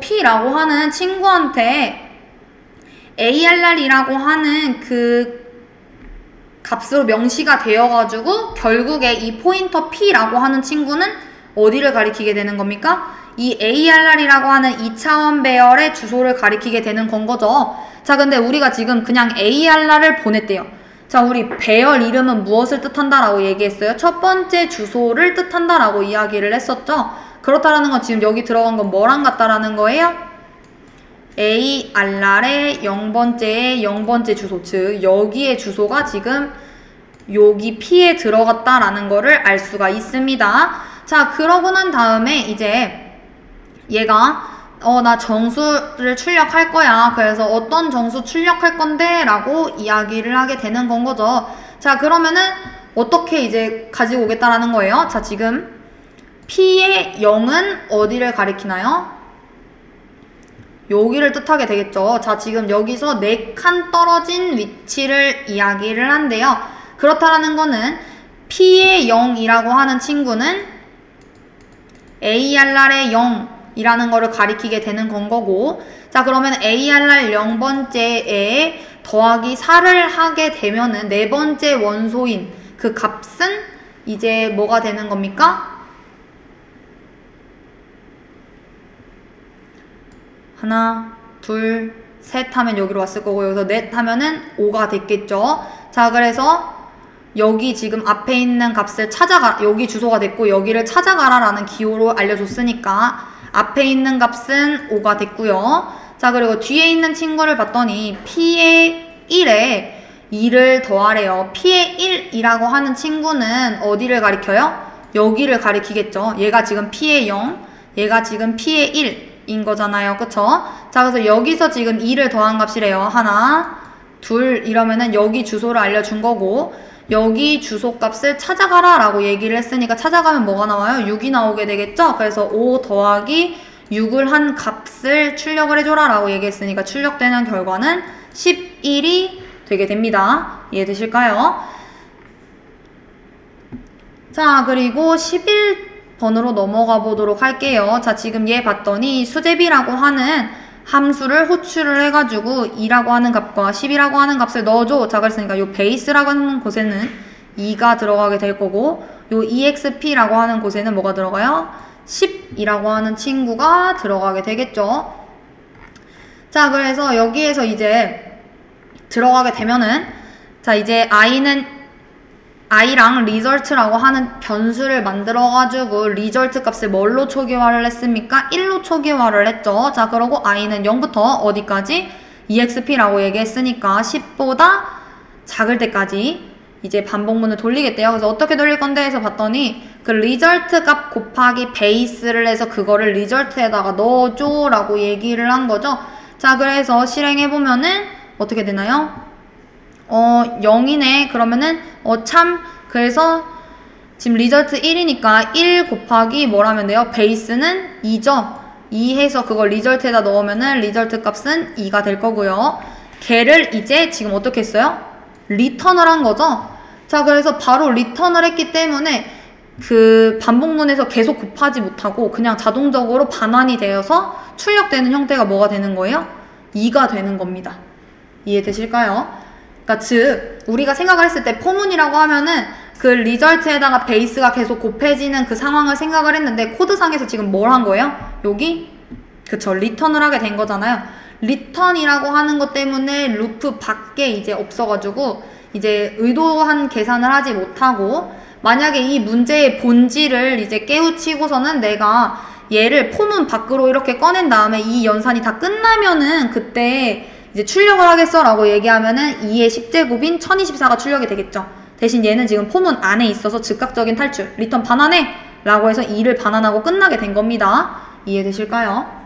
p라고 하는 친구한테 arr이라고 하는 그 값으로 명시가 되어가지고 결국에 이 포인터 p라고 하는 친구는 어디를 가리키게 되는 겁니까? 이 arr이라고 하는 2차원 배열의 주소를 가리키게 되는 건 거죠. 자 근데 우리가 지금 그냥 ar를 보냈대요. 자 우리 배열 이름은 무엇을 뜻한다 라고 얘기했어요? 첫 번째 주소를 뜻한다 라고 이야기를 했었죠. 그렇다라는 건 지금 여기 들어간 건 뭐랑 같다라는 거예요? ar의 0번째의 0번째 주소, 즉 여기의 주소가 지금 여기 p에 들어갔다라는 거를 알 수가 있습니다. 자 그러고 난 다음에 이제 얘가 나 정수를 출력할 거야. 그래서 어떤 정수 출력할 건데 라고 이야기를 하게 되는 건 거죠. 자 그러면은 어떻게 이제 가지고 오겠다라는 거예요. 자 지금 p의 0은 어디를 가리키나요? 여기를 뜻하게 되겠죠. 자 지금 여기서 4칸 떨어진 위치를 이야기를 한대요. 그렇다라는 거는 p의 0이라고 하는 친구는 arr의 0이라는 거를 가리키게 되는 건 거고, 자 그러면 arr 0번째에 더하기 4를 하게 되면은 4번째 원소인 그 값은 이제 뭐가 되는 겁니까? 하나, 둘, 셋 하면 여기로 왔을 거고, 여기서 넷 하면은 5가 됐겠죠. 자 그래서 여기 지금 앞에 있는 값을 찾아가, 여기 주소가 됐고 여기를 찾아가라 라는 기호로 알려줬으니까 앞에 있는 값은 5가 됐고요. 자 그리고 뒤에 있는 친구를 봤더니 p의 1에 2를 더하래요. p의 1이라고 하는 친구는 어디를 가리켜요? 여기를 가리키겠죠. 얘가 지금 p의 0, 얘가 지금 p의 1인 거잖아요. 그쵸? 자 그래서 여기서 지금 2를 더한 값이래요. 하나, 둘 이러면은 여기 주소를 알려준 거고, 여기 주소 값을 찾아가라 라고 얘기를 했으니까 찾아가면 뭐가 나와요? 6이 나오게 되겠죠? 그래서 5 더하기 6을 한 값을 출력을 해줘라 라고 얘기했으니까 출력되는 결과는 11이 되게 됩니다. 이해되실까요? 자 그리고 11번으로 넘어가 보도록 할게요. 자 지금 얘 봤더니 수제비라고 하는 함수를 호출을 해가지고 2라고 하는 값과 10이라고 하는 값을 넣어줘. 자 그랬으니까 요 베이스라고 하는 곳에는 2가 들어가게 될 거고, 요 exp라고 하는 곳에는 뭐가 들어가요? 10이라고 하는 친구가 들어가게 되겠죠. 자 그래서 여기에서 이제 들어가게 되면은, 자 이제 i랑 result라고 하는 변수를 만들어가지고 result 값을 뭘로 초기화를 했습니까? 1로 초기화를 했죠. 자 그러고 i는 0부터 어디까지? exp라고 얘기했으니까 10보다 작을 때까지 이제 반복문을 돌리겠대요. 그래서 어떻게 돌릴 건데 해서 봤더니 그 result 값 곱하기 베이스를 해서 그거를 result에다가 넣어줘 라고 얘기를 한 거죠. 자 그래서 실행해보면은 어떻게 되나요? 0이네. 그러면은 그래서 지금 리절트 1이니까 1 곱하기 뭐라면 돼요? 베이스는 2죠. 2 해서 그걸 리절트에다 넣으면은 리절트 값은 2가 될 거고요. 걔를 이제 지금 어떻게 했어요? 리턴을 한 거죠. 자 그래서 바로 리턴을 했기 때문에 그 반복문에서 계속 곱하지 못하고 그냥 자동적으로 반환이 되어서 출력되는 형태가 뭐가 되는 거예요? 2가 되는 겁니다. 이해되실까요? 그러니까 즉 우리가 생각을 했을 때 포문이라고 하면은 그 리절트에다가 베이스가 계속 곱해지는 그 상황을 생각을 했는데 코드상에서 지금 뭘 한 거예요? 여기 그쵸, 리턴을 하게 된 거잖아요. 리턴이라고 하는 것 때문에 루프 밖에 이제 없어가지고 이제 의도한 계산을 하지 못하고, 만약에 이 문제의 본질을 이제 깨우치고서는 내가 얘를 포문 밖으로 이렇게 꺼낸 다음에 이 연산이 다 끝나면은 그때 이제 출력을 하겠어 라고 얘기하면은 2의 10제곱인 1024가 출력이 되겠죠. 대신 얘는 지금 포문 안에 있어서 즉각적인 탈출, 리턴 반환해 라고 해서 2를 반환하고 끝나게 된 겁니다. 이해되실까요?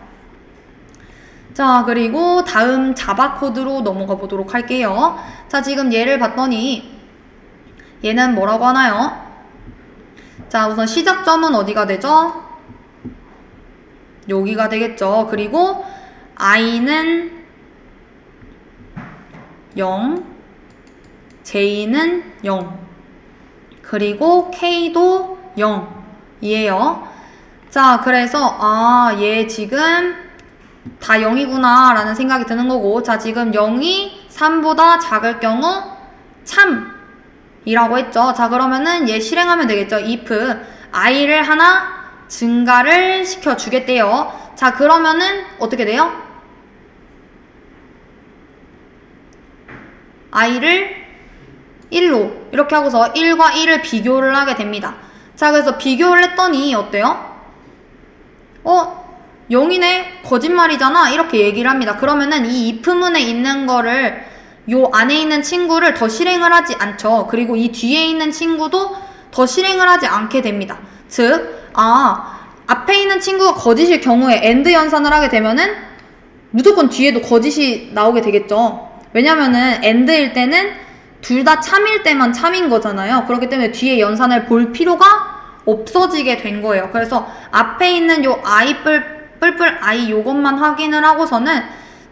자, 그리고 다음 자바 코드로 넘어가 보도록 할게요. 자, 지금 얘를 봤더니 얘는 뭐라고 하나요? 자, 우선 시작점은 어디가 되죠? 여기가 되겠죠. 그리고 i는 0, j는 0, 그리고 k도 0이에요. 자, 그래서 얘 지금 다 0이구나 라는 생각이 드는 거고, 자, 지금 0이 3보다 작을 경우 참이라고 했죠. 자, 그러면은 얘 실행하면 되겠죠. if i를 하나 증가를 시켜 주겠대요. 자, 그러면은 어떻게 돼요? i를 1로 이렇게 하고서 1과 1을 비교를 하게 됩니다. 자, 그래서 비교를 했더니 어때요? 0이네? 거짓말이잖아? 이렇게 얘기를 합니다. 그러면은 이 if문에 있는 거를 요 안에 있는 친구를 더 실행을 하지 않죠. 그리고 이 뒤에 있는 친구도 더 실행을 하지 않게 됩니다. 즉, 앞에 있는 친구가 거짓일 경우에 AND 연산을 하게 되면은 무조건 뒤에도 거짓이 나오게 되겠죠. 왜냐면은 AND일 때는 둘 다 참일 때만 참인 거잖아요. 그렇기 때문에 뒤에 연산을 볼 필요가 없어지게 된 거예요. 그래서 앞에 있는 요 i 뿔뿔 i 요것만 확인을 하고서는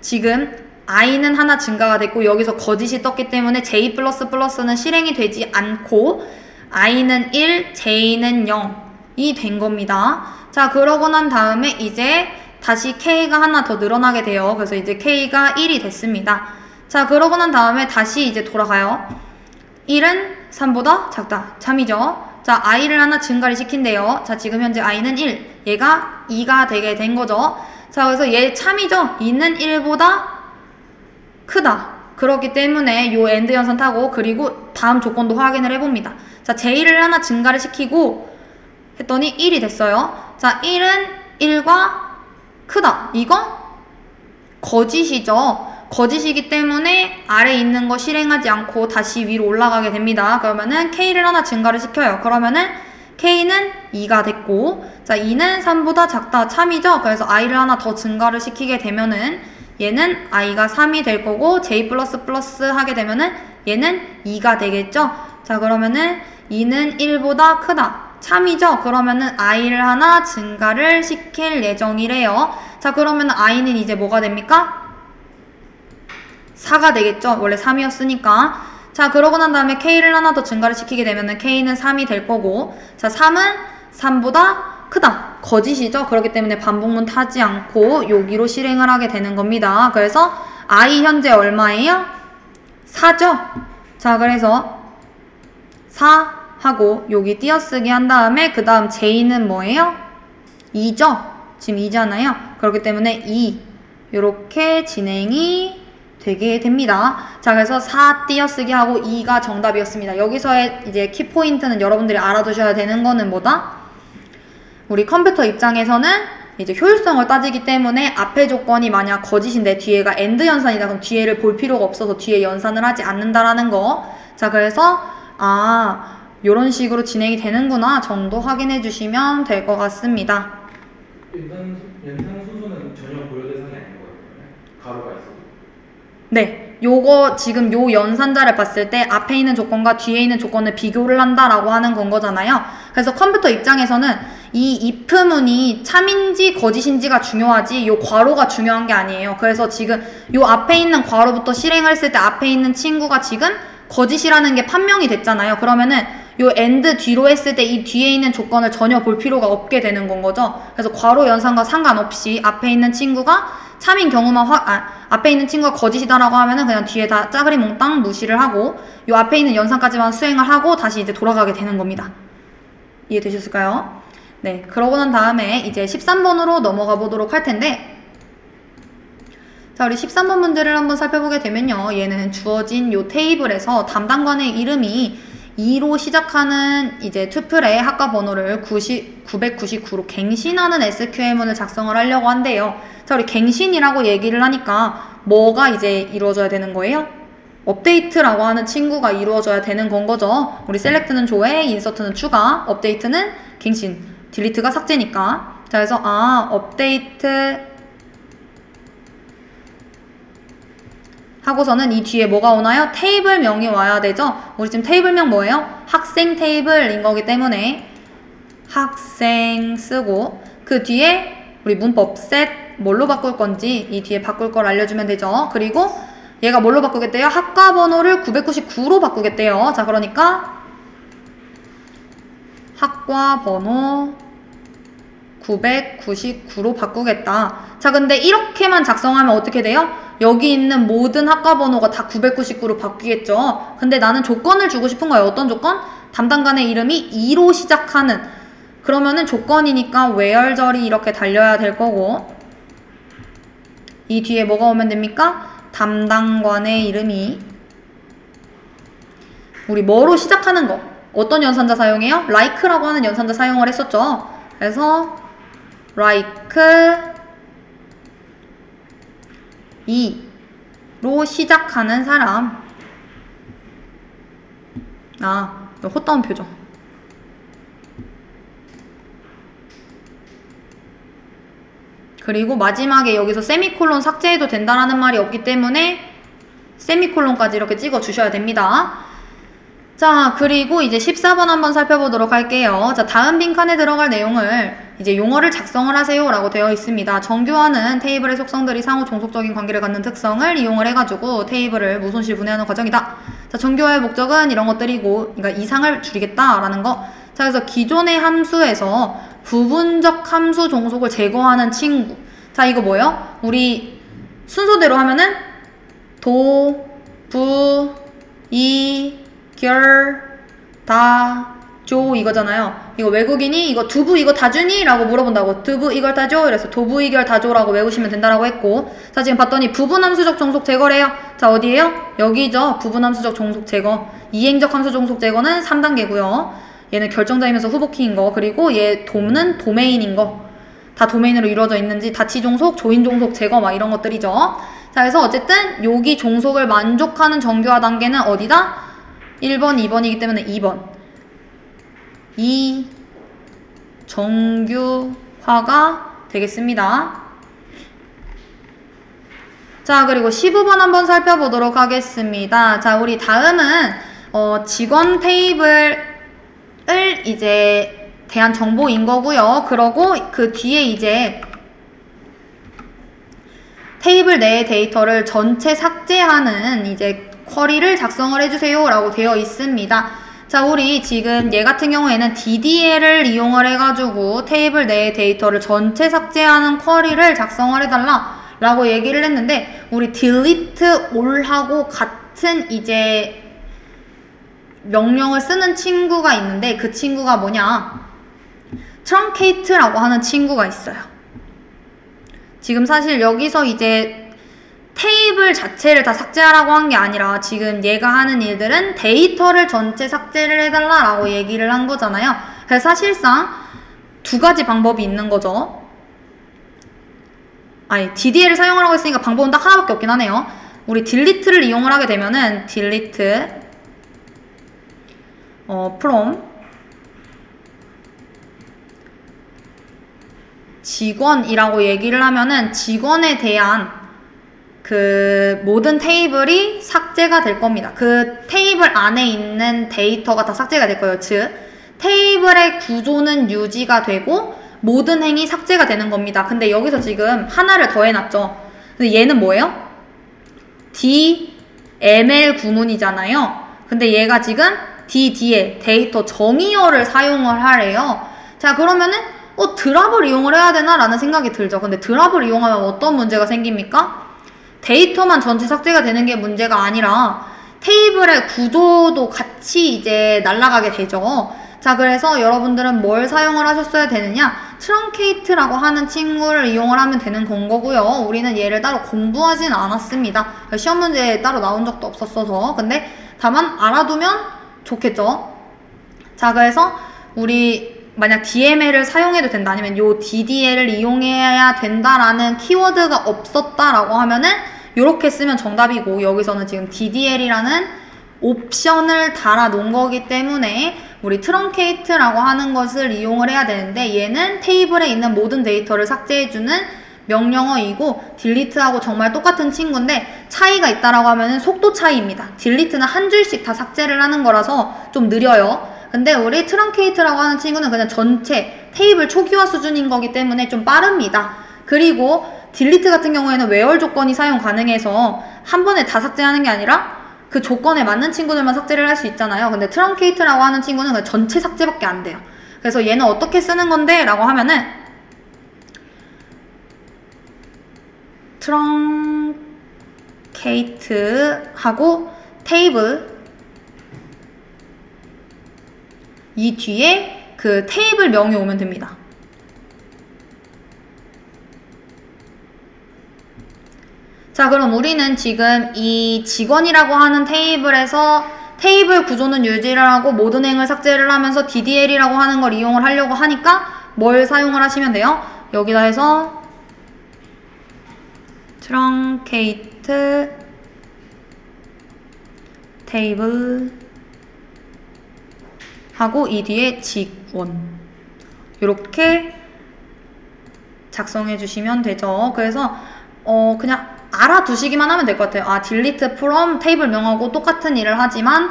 지금 i는 하나 증가가 됐고 여기서 거짓이 떴기 때문에 j++는 실행이 되지 않고 i는 1, j는 0이 된 겁니다. 자, 그러고 난 다음에 이제 다시 k가 하나 더 늘어나게 돼요. 그래서 이제 k가 1이 됐습니다. 자, 그러고 난 다음에 다시 이제 돌아가요. 1은 3보다 작다. 참이죠. 자, i를 하나 증가를 시킨대요. 자, 지금 현재 i는 1, 얘가 2가 되게 된 거죠. 자, 그래서 얘 참이죠. 2는 1보다 크다. 그렇기 때문에 요 AND 연산 타고, 그리고 다음 조건도 확인을 해봅니다. 자, j를 하나 증가를 시키고 했더니 1이 됐어요. 자, 1은 1과 크다. 이거 거짓이죠. 거짓이기 때문에 아래에 있는 거 실행하지 않고 다시 위로 올라가게 됩니다. 그러면은 k를 하나 증가를 시켜요. 그러면은 k는 2가 됐고, 자, 2는 3보다 작다. 참이죠. 그래서 i를 하나 더 증가를 시키게 되면은 얘는 i가 3이 될 거고, j++ 하게 되면은 얘는 2가 되겠죠. 자, 그러면은 2는 1보다 크다. 참이죠. 그러면은 i를 하나 증가를 시킬 예정이래요. 자, 그러면 i는 이제 뭐가 됩니까? 4가 되겠죠. 원래 3이었으니까. 자, 그러고 난 다음에 k를 하나 더 증가를 시키게 되면은 k는 3이 될 거고, 자, 3은 3보다 크다. 거짓이죠. 그렇기 때문에 반복문 타지 않고 여기로 실행을 하게 되는 겁니다. 그래서 i 현재 얼마예요? 4죠. 자, 그래서 4 하고 여기 띄어쓰기 한 다음에 그 다음 j는 뭐예요? 2죠. 지금 2잖아요. 그렇기 때문에 2 이렇게 진행이 되게 됩니다. 자, 그래서 4 띄어쓰기 하고 2가 정답이었습니다. 여기서의 이제 키포인트는 여러분들이 알아두셔야 되는 거는 뭐다? 우리 컴퓨터 입장에서는 이제 효율성을 따지기 때문에 앞에 조건이 만약 거짓인데 뒤에가 AND 연산이다. 그럼 뒤에를 볼 필요가 없어서 뒤에 연산을 하지 않는다라는 거. 자, 그래서 요런 식으로 진행이 되는구나 정도 확인해 주시면 될 것 같습니다. 연산 순서는 전혀 고려 대상이 아닌 거예요? 가로가 있어도? 네, 요거 지금 요 연산자를 봤을 때 앞에 있는 조건과 뒤에 있는 조건을 비교를 한다라고 하는 건 거잖아요. 그래서 컴퓨터 입장에서는 이 if문이 참인지 거짓인지가 중요하지 요 괄호가 중요한 게 아니에요. 그래서 지금 요 앞에 있는 괄호부터 실행을 했을 때 앞에 있는 친구가 지금 거짓이라는 게 판명이 됐잖아요. 그러면은 요 AND 뒤로 했을 때 이 뒤에 있는 조건을 전혀 볼 필요가 없게 되는 건 거죠. 그래서 괄호 연산과 상관없이 앞에 있는 친구가 참인 경우만 앞에 있는 친구가 거짓이다라고 하면은 그냥 뒤에 다 짜그리 몽땅 무시를 하고 요 앞에 있는 연산까지만 수행을 하고 다시 이제 돌아가게 되는 겁니다. 이해되셨을까요? 네, 그러고 난 다음에 이제 13번으로 넘어가 보도록 할 텐데, 자, 우리 13번 문제를 한번 살펴보게 되면요. 얘는 주어진 요 테이블에서 담당관의 이름이 2로 시작하는 이제 투플의 학과 번호를 999로 갱신하는 SQL문을 작성을 하려고 한대요. 자, 우리 갱신이라고 얘기를 하니까 뭐가 이제 이루어져야 되는 거예요? 업데이트라고 하는 친구가 이루어져야 되는 건 거죠. 우리 셀렉트는 조회, 인서트는 추가, 업데이트는 갱신, 딜리트가 삭제니까. 자, 그래서 업데이트 하고서는 이 뒤에 뭐가 오나요? 테이블명이 와야 되죠? 우리 지금 테이블명 뭐예요? 학생 테이블인 거기 때문에 학생 쓰고 그 뒤에 우리 문법 셋 뭘로 바꿀 건지 이 뒤에 바꿀 걸 알려주면 되죠. 그리고 얘가 뭘로 바꾸겠대요? 학과 번호를 999로 바꾸겠대요. 자, 그러니까 학과 번호 999로 바꾸겠다. 자, 근데 이렇게만 작성하면 어떻게 돼요? 여기 있는 모든 학과 번호가 다 999로 바뀌겠죠. 근데 나는 조건을 주고 싶은 거예요. 어떤 조건? 담당관의 이름이 2로 시작하는. 그러면은 조건이니까 where절이 이렇게 달려야 될 거고, 이 뒤에 뭐가 오면 됩니까? 담당관의 이름이 우리 뭐로 시작하는 거. 어떤 연산자 사용해요? like라고 하는 연산자 사용을 했었죠. 그래서 like 2로 시작하는 사람. 아, 헛다운 표정. 그리고 마지막에 여기서 세미콜론 삭제해도 된다라는 말이 없기 때문에 세미콜론까지 이렇게 찍어 주셔야 됩니다. 자, 그리고 이제 14번 한번 살펴보도록 할게요. 자, 다음 빈칸에 들어갈 내용을 이제 용어를 작성을 하세요 라고 되어 있습니다. 정규어는 테이블의 속성들이 상호 종속적인 관계를 갖는 특성을 이용을 해가지고 테이블을 무손실 분해하는 과정이다. 자, 정규어의 목적은 이런 것들이고, 그러니까 이상을 줄이겠다라는 거. 자, 그래서 기존의 함수에서 부분적 함수 종속을 제거하는 친구. 자, 이거 뭐예요? 우리 순서대로 하면은 도, 부, 이, 결, 다, 조 이거잖아요. 이거 외국인이 이거 두부 이거 다 주니? 라고 물어본다고. 두부 이걸 다 줘? 이래서 도부 이걸 다 줘라고 외우시면 된다라고 했고, 자, 지금 봤더니 부분함수적 종속 제거래요. 자, 어디에요? 여기죠. 부분함수적 종속 제거. 이행적 함수 종속 제거는 3단계고요. 얘는 결정자이면서 후보키인 거, 그리고 얘 돔은 도메인인 거. 다 도메인으로 이루어져 있는지 다치 종속, 조인 종속 제거 막 이런 것들이죠. 자, 그래서 어쨌든 여기 종속을 만족하는 정규화 단계는 어디다? 1번, 2번이기 때문에 2번. 이 정규화가 되겠습니다. 자, 그리고 15번 한번 살펴보도록 하겠습니다. 자, 우리 다음은 직원 테이블을 이제 대한 정보인 거고요. 그러고 그 뒤에 이제 테이블 내의 데이터를 전체 삭제하는 이제 쿼리를 작성을 해주세요 라고 되어 있습니다. 자, 우리 지금 얘 같은 경우에는 DDL을 이용을 해가지고 테이블 내의 데이터를 전체 삭제하는 쿼리를 작성을 해달라 라고 얘기를 했는데, 우리 delete all하고 같은 이제 명령을 쓰는 친구가 있는데, 그 친구가 뭐냐, truncate라고 하는 친구가 있어요. 지금 사실 여기서 이제 테이블 자체를 다 삭제하라고 한 게 아니라 지금 얘가 하는 일들은 데이터를 전체 삭제를 해달라라고 얘기를 한 거잖아요. 그래서 사실상 두 가지 방법이 있는 거죠. 아니, DDL을 사용하라고 했으니까 방법은 딱 하나밖에 없긴 하네요. 우리 delete를 이용을 하게 되면은 delete from 직원이라고 얘기를 하면은 직원에 대한 그 모든 테이블이 삭제가 될 겁니다. 그 테이블 안에 있는 데이터가 다 삭제가 될 거예요. 즉, 테이블의 구조는 유지가 되고 모든 행이 삭제가 되는 겁니다. 근데 여기서 지금 하나를 더 해놨죠. 근데 얘는 뭐예요? DML 구문이잖아요. 근데 얘가 지금 DDL, 데이터 정의어를 사용을 하래요. 자, 그러면은 드랍을 이용을 해야 되나? 라는 생각이 들죠. 근데 드랍을 이용하면 어떤 문제가 생깁니까? 데이터만 전체 삭제가 되는 게 문제가 아니라 테이블의 구조도 같이 이제 날아가게 되죠. 자, 그래서 여러분들은 뭘 사용을 하셨어야 되느냐? truncate라고 하는 친구를 이용을 하면 되는 건 거고요. 우리는 얘를 따로 공부하진 않았습니다. 시험 문제에 따로 나온 적도 없었어서. 근데 다만 알아두면 좋겠죠. 자, 그래서 우리 만약 DML을 사용해도 된다, 아니면 요 DDL을 이용해야 된다라는 키워드가 없었다라고 하면은 요렇게 쓰면 정답이고, 여기서는 지금 DDL이라는 옵션을 달아 놓은 거기 때문에 우리 truncate라고 하는 것을 이용을 해야 되는데, 얘는 테이블에 있는 모든 데이터를 삭제해주는 명령어이고 딜리트하고 정말 똑같은 친구인데 차이가 있다라고 하면은 속도 차이입니다. 딜리트는 한 줄씩 다 삭제를 하는 거라서 좀 느려요. 근데 우리 트렁케이트라고 하는 친구는 그냥 전체 테이블 초기화 수준인 거기 때문에 좀 빠릅니다. 그리고 딜리트 같은 경우에는 외월 조건이 사용 가능해서 한 번에 다 삭제하는 게 아니라 그 조건에 맞는 친구들만 삭제를 할 수 있잖아요. 근데 트렁케이트라고 하는 친구는 그냥 전체 삭제밖에 안 돼요. 그래서 얘는 어떻게 쓰는 건데? 라고 하면은 트렁케이트 하고 테이블 이 뒤에 그 테이블 명이 오면 됩니다. 자, 그럼 우리는 지금 이 직원이라고 하는 테이블에서 테이블 구조는 유지를 하고 모든 행을 삭제를 하면서 DDL이라고 하는 걸 이용을 하려고 하니까 뭘 사용을 하시면 돼요? 여기다 해서 트렁케이트 테이블 하고 이 뒤에 직원 이렇게 작성해 주시면 되죠. 그래서 그냥 알아두시기만 하면 될 것 같아요. 아, delete from 테이블 명하고 똑같은 일을 하지만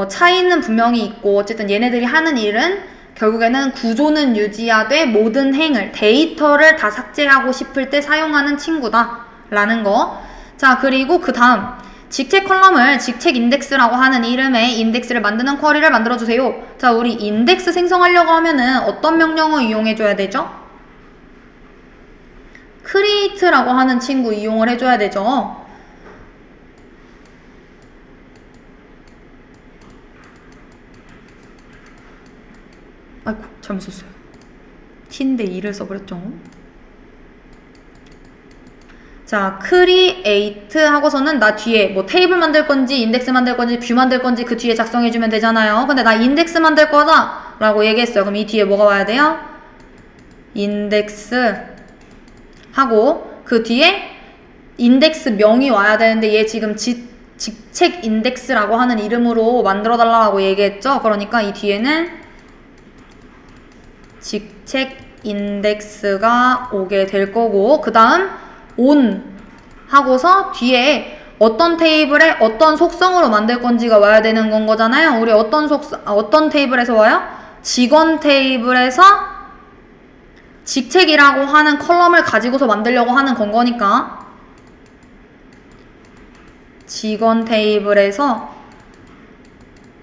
차이는 분명히 있고 어쨌든 얘네들이 하는 일은 결국에는 구조는 유지하되 모든 행을 데이터를 다 삭제하고 싶을 때 사용하는 친구다 라는 거. 자, 그리고 그 다음 직책 컬럼을 직책 인덱스라고 하는 이름의 인덱스를 만드는 쿼리를 만들어주세요. 자, 우리 인덱스 생성하려고 하면은 어떤 명령어 이용해줘야 되죠? create라고 하는 친구 이용을 해줘야 되죠. 아이고, 잘못 썼어요. t인데 e를 써버렸죠. 자, create 하고서는 나 뒤에 뭐 테이블 만들 건지 인덱스 만들 건지 뷰 만들 건지 그 뒤에 작성해주면 되잖아요. 근데 나 인덱스 만들 거다 라고 얘기했어요. 그럼 이 뒤에 뭐가 와야 돼요? 인덱스 하고 그 뒤에 인덱스 명이 와야 되는데 얘 지금 직책 인덱스라고 하는 이름으로 만들어 달라고 얘기했죠. 그러니까 이 뒤에는 직책 인덱스가 오게 될 거고 그 다음 on 하고서 뒤에 어떤 테이블에 어떤 속성으로 만들 건지가 와야 되는 건 거잖아요. 우리 어떤 테이블에서 와요? 직원 테이블에서 직책이라고 하는 컬럼을 가지고서 만들려고 하는 건 거니까 직원 테이블에서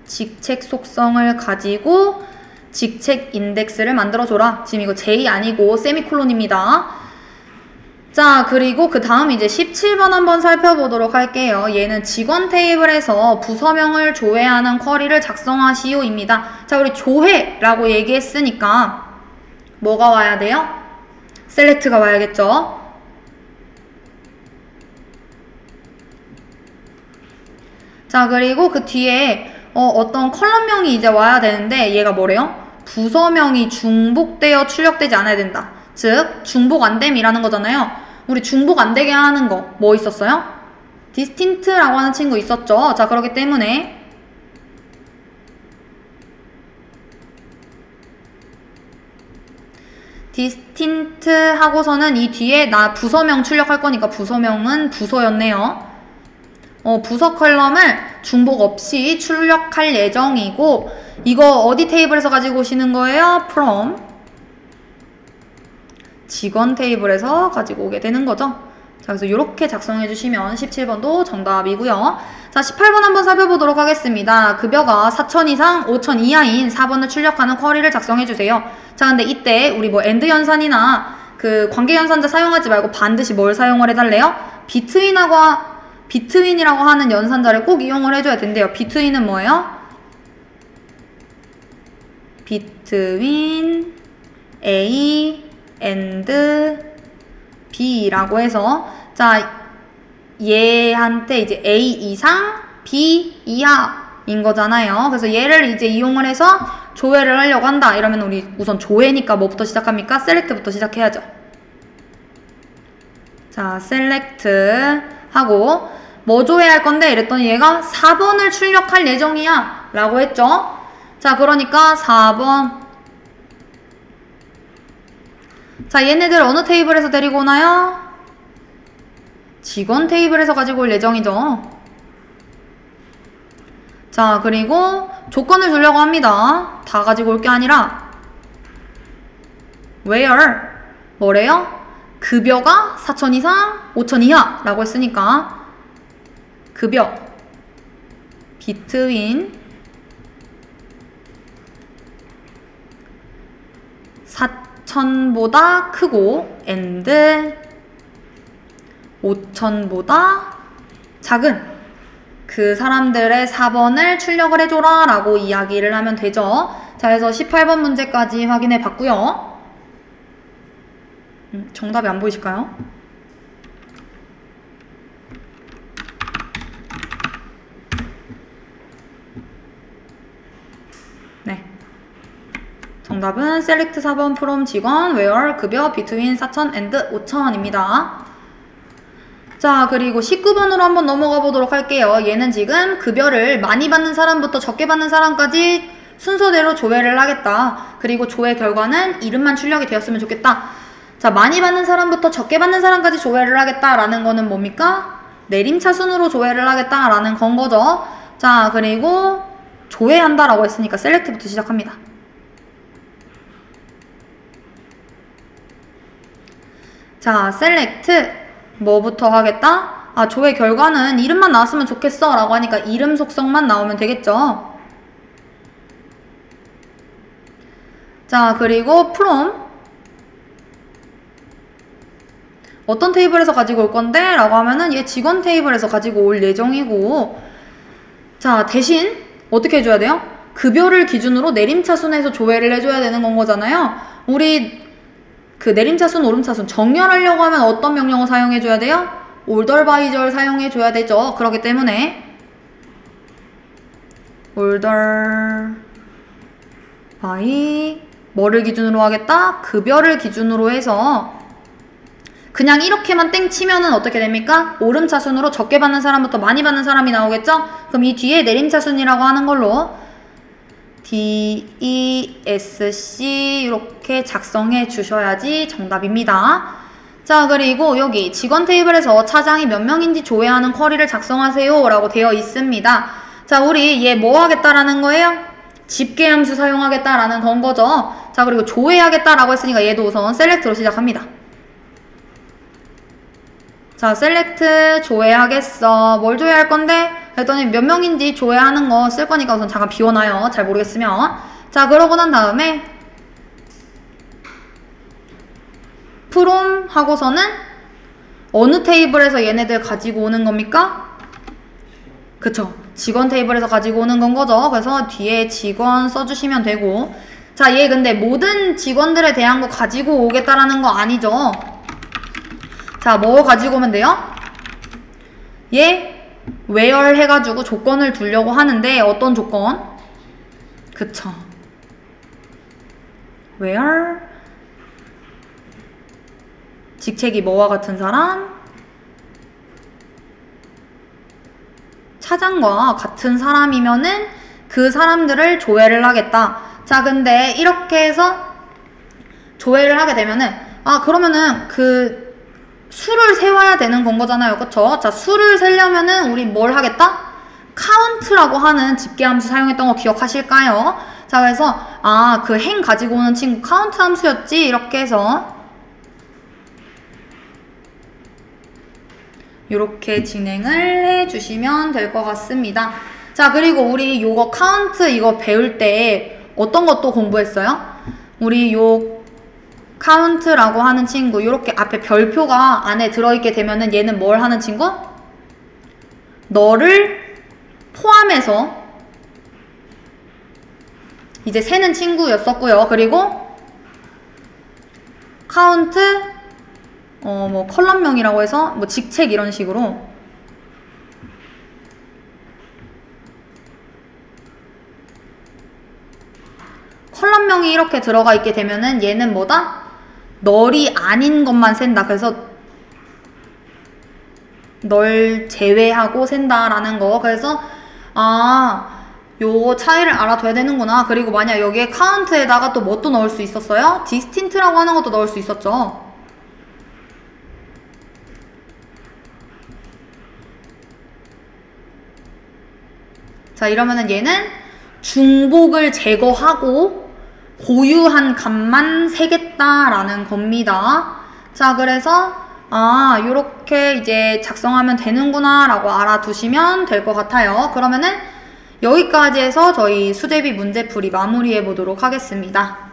직책 속성을 가지고 직책 인덱스를 만들어줘라. 지금 이거 J 아니고 세미콜론입니다. 자, 그리고 그 다음 이제 17번 한번 살펴보도록 할게요. 얘는 직원 테이블에서 부서명을 조회하는 쿼리를 작성하시오입니다. 자, 우리 조회라고 얘기했으니까 뭐가 와야 돼요? select가 와야겠죠? 자, 그리고 그 뒤에 어떤 컬럼명이 이제 와야 되는데 얘가 뭐래요? 부서명이 중복되어 출력되지 않아야 된다. 즉 중복 안됨이라는 거잖아요. 우리 중복 안되게 하는 거 뭐 있었어요? distinct라고 하는 친구 있었죠. 자, 그렇기 때문에 distinct 하고서는 이 뒤에 나 부서명 출력할 거니까 부서명은 부서였네요. 부서 컬럼을 중복 없이 출력할 예정이고 이거 어디 테이블에서 가지고 오시는 거예요? from 직원 테이블에서 가지고 오게 되는 거죠. 자, 그래서 이렇게 작성해 주시면 17번도 정답이고요. 자, 18번 한번 살펴보도록 하겠습니다. 급여가 4,000 이상 5,000 이하인 4번을 출력하는 쿼리를 작성해 주세요. 자, 근데 이때 우리 뭐 AND 연산이나 그 관계 연산자 사용하지 말고 반드시 뭘 사용을 해달래요? between이라고 하는 연산자를 꼭 이용을 해줘야 된대요. between은 뭐예요? between A and B라고 해서 자, 얘한테 이제 A 이상 B 이하인 거잖아요. 그래서 얘를 이제 이용을 해서 조회를 하려고 한다. 이러면 우리 우선 조회니까 뭐부터 시작합니까? select부터 시작해야죠. 자, select 하고 뭐 조회할 건데 이랬더니 얘가 4번을 출력할 예정이야 라고 했죠. 자, 그러니까 4번 자, 얘네들 어느 테이블에서 데리고 오나요? 직원 테이블에서 가지고 올 예정이죠. 자, 그리고 조건을 주려고 합니다. 다 가지고 올 게 아니라 where 뭐래요? 급여가 4,000 이상, 5,000 이하 라고 했으니까 급여 between 4,000보다 크고 and 5,000보다 작은 그 사람들의 4번을 출력을 해줘라 라고 이야기를 하면 되죠. 자, 그래서 18번 문제까지 확인해 봤고요. 정답이 안 보이실까요? 네. 정답은 select 4번 from 직원 where 급여 between 4,000 and 5,000입니다. 자, 그리고 19번으로 한번 넘어가 보도록 할게요. 얘는 지금 급여를 많이 받는 사람부터 적게 받는 사람까지 순서대로 조회를 하겠다. 그리고 조회 결과는 이름만 출력이 되었으면 좋겠다. 자, 많이 받는 사람부터 적게 받는 사람까지 조회를 하겠다라는 거는 뭡니까? 내림차순으로 조회를 하겠다라는 건 거죠. 자, 그리고 조회한다라고 했으니까 select부터 시작합니다. 자, select 뭐부터 하겠다? 아, 조회 결과는 이름만 나왔으면 좋겠어 라고 하니까 이름 속성만 나오면 되겠죠. 자, 그리고 from 어떤 테이블에서 가지고 올 건데? 라고 하면은 얘 직원 테이블에서 가지고 올 예정이고, 자, 대신 어떻게 해줘야 돼요? 급여를 기준으로 내림차순에서 조회를 해줘야 되는 건 거잖아요. 우리 그 내림차순, 오름차순 정렬하려고 하면 어떤 명령어 사용해줘야 돼요? order by를 사용해줘야 되죠. 그렇기 때문에 order by 뭐를 기준으로 하겠다? 급여를 기준으로 해서 그냥 이렇게만 땡 치면은 어떻게 됩니까? 오름차순으로 적게 받는 사람부터 많이 받는 사람이 나오겠죠? 그럼 이 뒤에 내림차순이라고 하는 걸로 DESC 이렇게 작성해 주셔야지 정답입니다. 자, 그리고 여기 직원 테이블에서 차장이 몇 명인지 조회하는 쿼리를 작성하세요 라고 되어 있습니다. 자, 우리 얘 뭐 하겠다라는 거예요? 집계함수 사용하겠다라는 건 거죠. 자, 그리고 조회하겠다라고 했으니까 얘도 우선 select로 시작합니다. 자, select 조회하겠어. 뭘 조회할 건데? 그랬더니 몇 명인지 조회하는 거 쓸 거니까 우선 잠깐 비워놔요. 잘 모르겠으면. 자, 그러고 난 다음에 from 하고서는 어느 테이블에서 얘네들 가지고 오는 겁니까? 그쵸. 직원 테이블에서 가지고 오는 건 거죠. 그래서 뒤에 직원 써주시면 되고. 자, 얘 근데 모든 직원들에 대한 거 가지고 오겠다라는 거 아니죠? 자, 뭐 가지고 오면 돼요? 얘 where 해가지고 조건을 두려고 하는데 어떤 조건? 그쵸. where 직책이 뭐와 같은 사람? 차장과 같은 사람이면은 그 사람들을 조회를 하겠다. 자, 근데 이렇게 해서 조회를 하게 되면은 그러면은 그 수를 세워야 되는 건 거잖아요. 그쵸? 자, 수를 세려면은 우리 뭘 하겠다? count라고 하는 집계함수 사용했던 거 기억하실까요? 자, 그래서 그 행 가지고 오는 친구 count 함수였지? 이렇게 해서 이렇게 진행을 해주시면 될 것 같습니다. 자, 그리고 우리 요거 count 이거 배울 때 어떤 것도 공부했어요? 우리 요 count라고 하는 친구 이렇게 앞에 별표가 안에 들어있게 되면은 얘는 뭘 하는 친구? 너를 포함해서 이제 세는 친구였었고요. 그리고 count 뭐 컬럼명이라고 해서 뭐 직책 이런 식으로 컬럼명이 이렇게 들어가 있게 되면은 얘는 뭐다? 널이 아닌 것만 센다. 그래서 널 제외하고 센다라는 거. 그래서 요 차이를 알아둬야 되는구나. 그리고 만약 여기에 count에다가 또 뭐 또 넣을 수 있었어요? distinct라고 하는 것도 넣을 수 있었죠. 자, 이러면은 얘는 중복을 제거하고 고유한 값만 세겠다라는 겁니다. 자, 그래서 요렇게 이제 작성하면 되는구나 라고 알아두시면 될 것 같아요. 그러면은 여기까지 해서 저희 수제비 문제풀이 마무리해 보도록 하겠습니다.